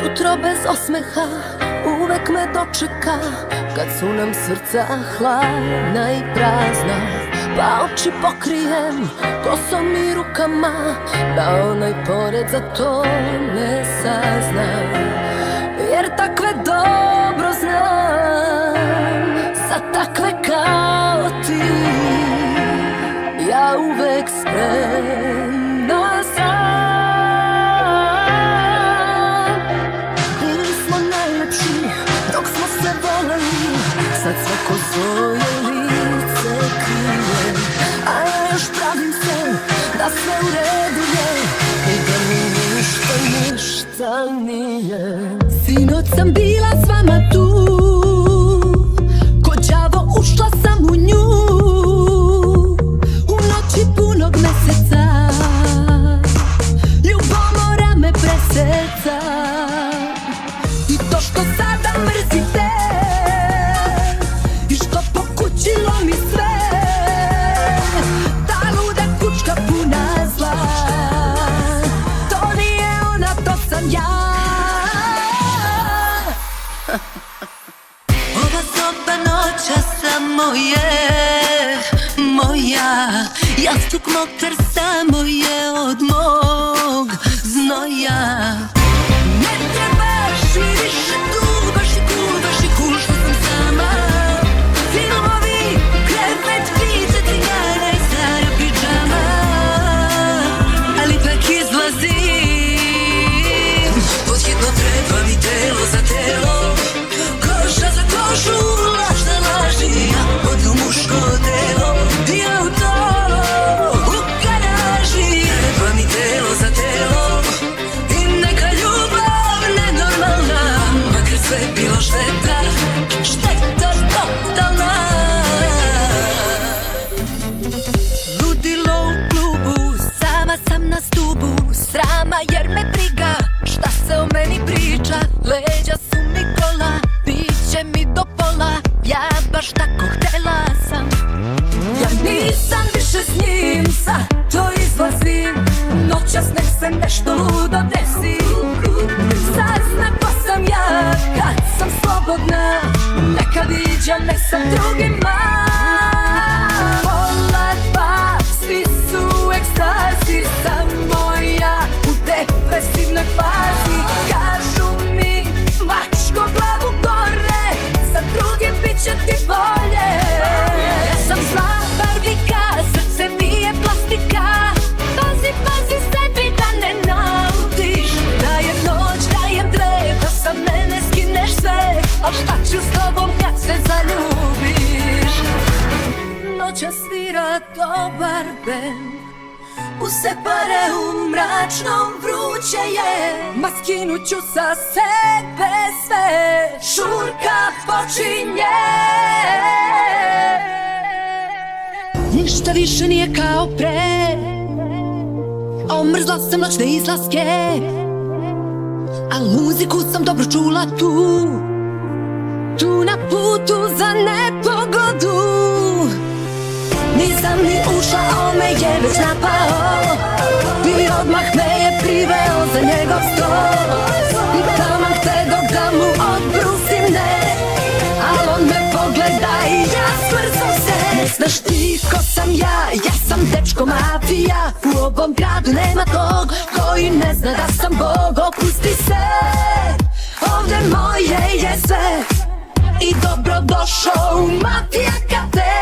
Jutro bez osmeha uvek me dočeka, kad su nam srca hladna i prazna. Pa oči pokrijem kosom i rukama, da onaj pored za to ne sazna. Jer takve dobro znam, za takve kao ti ja uvek spremna sam. Bili smo najlepši dok smo se voleli, sad svako svoje lice krije. A ja još pravim se da sve u redu je i da mi ništa nije. Sinoć sam bila s vama tu, ko đavo ušla sam u nju, u noći punog meseca, ljubomora me preseca. I to što sada mrzite i što pokućilo mi sve, ta luda kučka puna zla, to nije ona, to sam ja. Ova soba noća samo je moja, jastuk mokar samo je od mog znoja. Ne trebaš mi više tu, baš i cool, baš i cool što sam sama. Filmovi, krevet, pizza, cigara i stara pidžama, ali ipak izlazim. Podhitno treba mi telo za telo, koža za kožu, laž za laži, ja odlju muško telo, ja u to, u garaži. Treba mi telo za telo i neka ljubav nenormalna, makar sve bilo šteta, šteta totalna. Ludilo u klubu, sama sam na stubu srama jer me briga šta se o meni priča. Leđa su mi gola, biće mi do pola, ja baš tako htela sam. Ja nisam više s njim, sad to izlazim, noćas nek se nešto ludo desi. Sazna ko sam ja kad sam slobodna, neka viđa me sa drugima. Pola dva, svi su u ekstazi, samo ja u depresivnoj fazi. Kažu mi, mačko glavu gore, sa drugim bit će ti bolje. Ja sam zla Barbika, srce mi je plastika, pazi, pazi sebi da ne naudiš. Dajem noć, dajem dve, da sa mene skineš sve, al šta ću s tobom kad se zaljubiš? Noća svira dobar bend, u separe u mračnom vruće je, ma skinut ću sa sebe sve, žurka počinje. Ništa više nije kao pre, omrzla sam noćne izlaske, a muziku sam dobro čula tu, tu na putu za nepogodu. Nisam ni ušla, on me je već napao i odmah me je priveo za njegov stol. I taman htedog da mu odbrusim ne, al on me pogleda i ja smrzam se. Ne znaš ti ko sam ja, ja sam dečko mafija, u ovom gradu nema tog koji ne zna da sam Bog. Opusti se, ovde moje je sve i dobro došao u Mafija Cafe.